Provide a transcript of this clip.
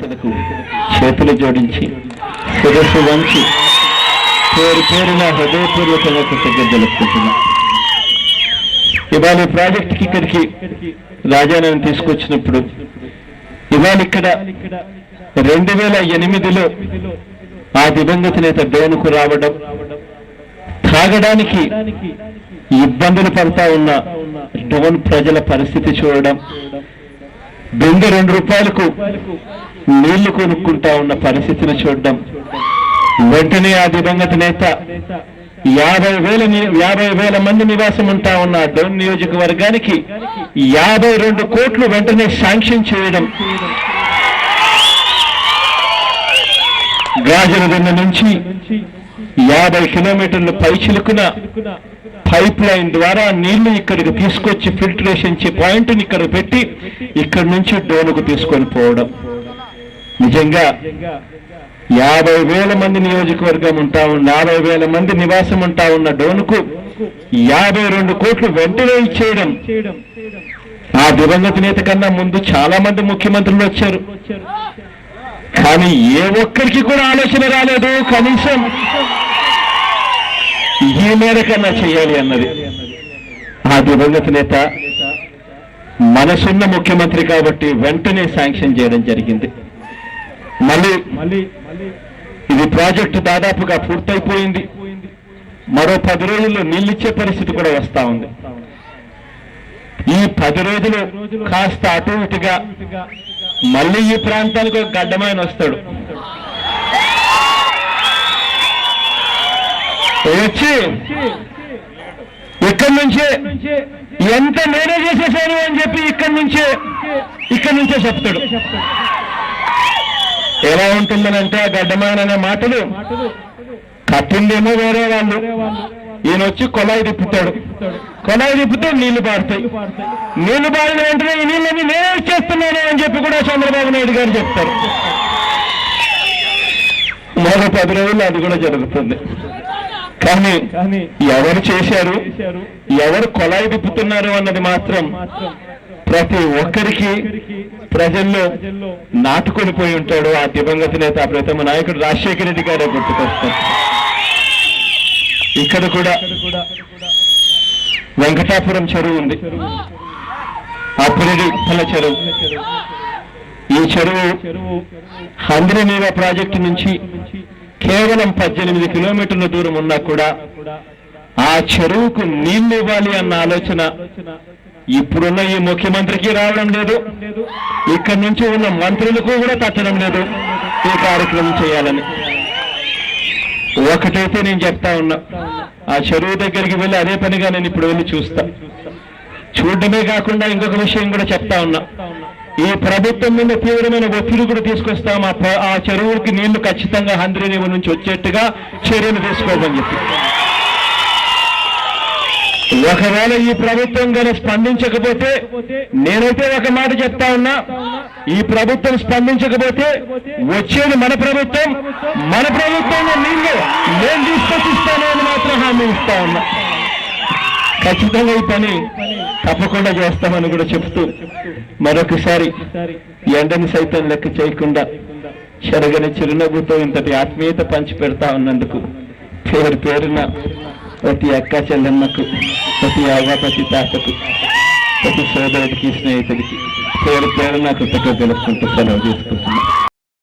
స్నేహితులకు చేతులు జోడించి శిరస్సు వంచి పేరు పేరున హృదయపూర్వకంగా కృతజ్ఞతలు తెలుపుకుంటున్నా. ఇవాళ ఈ ప్రాజెక్టుకి ఇక్కడికి రాజానని తీసుకొచ్చినప్పుడు ఇవాళ ఇక్కడ 2008లో ఆ దివంగత నేత డోనుకు రావడం, తాగడానికి ఇబ్బందులు పడతా ఉన్న డోన్ ప్రజల పరిస్థితి చూడడం, బిందె 2 రూపాయలకు నీళ్లు కొనుక్కుంటా ఉన్న పరిస్థితిని చూడడం, వెంటనే ఆ దివంగత నేత 50,000 మంది నివాసం ఉంటా ఉన్న డోన్ నియోజకవర్గానికి 52 కోట్లు వెంటనే శాంక్షన్ చేయడం, గాజులదిన్న నుంచి 50 కిలోమీటర్ల పైచిలుకున పైప్ లైన్ ద్వారా నీళ్లు ఇక్కడికి తీసుకొచ్చి ఫిల్టరేషన్ పాయింట్ని ఇక్కడ పెట్టి ఇక్కడి నుంచి డోనుకు తీసుకొని పోవడం. నిజంగా 50,000 మంది నియోజకవర్గం ఉంటా ఉన్న 50,000 మంది నివాసం ఉంటా ఉన్న డోనుకు 52 కోట్లు వెంటనే ఇచ్చేయడం. ఆ దివంగత నేత కన్నా ముందు చాలా మంది ముఖ్యమంత్రులు వచ్చారు, కానీ ఏ ఒక్కరికి కూడా ఆలోచన రాలేదు కనీసం ఈ మేరకన్నా చేయాలి అన్నది. ఆ దివంగత నేత మనసున్న ముఖ్యమంత్రి కాబట్టి వెంటనే శాంక్షన్ చేయడం జరిగింది. మళ్ళీ ఇది ప్రాజెక్టు దాదాపుగా పూర్తయిపోయింది. మరో 10 రోజుల్లో నీళ్ళిచ్చే పరిస్థితి కూడా వస్తా ఉంది. ఈ 10 రోజులు కాస్త అటు ఇటుగా మళ్ళీ ఈ ప్రాంతానికి ఒక గడ్డమాయన వస్తాడు, వచ్చి ఇక్కడి నుంచే ఎంత నేనే చేసేసాను అని చెప్పి ఇక్కడి నుంచే చెప్తాడు. ఎలా ఉంటుందనంటే ఆ గడ్డమాయన అనే మాటలు కట్టిందేమో వేరే వాళ్ళు, ఈయన వచ్చి కొలాయి తిప్పుతాడు, కొలాయి తిప్పితే నీళ్లు పారుతాయి, నీళ్లు పారిన వెంటనే ఈ నీళ్ళని నేనే ఇచ్చేస్తున్నాను అని చెప్పి కూడా చంద్రబాబు నాయుడు గారు చెప్తారు. మరో 10 రోజుల్లో అది కూడా జరుగుతుంది. కానీ ఎవరు చేశారు, ఎవరు కొలాయి తిప్పుతున్నారు అన్నది మాత్రం ప్రతి ఒక్కరికి ప్రజల్లో నాటుకొని పోయి ఉంటాడు. ఆ దివంగత నేత ప్రథమ నాయకుడు రాజశేఖర రెడ్డి గారే గుర్తుకొస్తారు. ఇక్కడ కూడా వెంకటాపురం చెరువు ఉంది, అప్పురెడ్డిపల్ల చెరువు. ఈ చెరువు హంద్రినీవా ప్రాజెక్టు నుంచి కేవలం 18 కిలోమీటర్ల దూరం ఉన్నా కూడా ఆ చెరువుకు నీళ్లు ఇవ్వాలి అన్న ఆలోచన ఇప్పుడున్న ఈ ముఖ్యమంత్రికి రావడం లేదు, ఇక్కడి నుంచి ఉన్న మంత్రులకు కూడా తట్టడం లేదు ఈ కార్యక్రమం చేయాలని. ఒకటైతే నేను చెప్తా ఉన్నా, ఆ చెరువు దగ్గరికి వెళ్ళి అదే పనిగా నేను ఇప్పుడు వెళ్ళి చూడడమే కాకుండా ఇంకొక విషయం కూడా చెప్తా ఉన్నా. ఈ ప్రభుత్వం మీద తీవ్రమైన ఒత్తిడి కూడా తీసుకొస్తాం, ఆ చెరువుకి నీళ్లు ఖచ్చితంగా హంద్రినీవా నుంచి వచ్చేట్టుగా చర్యలు తీసుకోమని చెప్పి. ఒకవేళ ఈ ప్రభుత్వం కనుక స్పందించకపోతే, నేనైతే ఒక మాట చెప్తా ఉన్నా, ఈ ప్రభుత్వం స్పందించకపోతే వచ్చేది మన ప్రభుత్వంలో నీళ్లు నేను తీసుకొచ్చిస్తాను అని మాత్రం హామీ ఇస్తా ఉన్నా. ఖచ్చితంగా ఈ పని తప్పకుండా చేస్తామని కూడా చెప్తూ మరొకసారి ఎండని సైతం లెక్క చేయకుండా చెరగని చిరునవ్వుతో ఇంతటి ఆత్మీయత పంచి పెడతా ఉన్నందుకు పేరు పేరున ప్రతి అక్క చెల్లెమ్మకు, ప్రతి అవ్వ, ప్రతి తాతకు, ప్రతి సోదరుడికి, స్నేహితుడికి పేరు పేరున కృతజ్ఞతలు తెలుపుకుంటూ సెలవు తీసుకుంటున్నాను.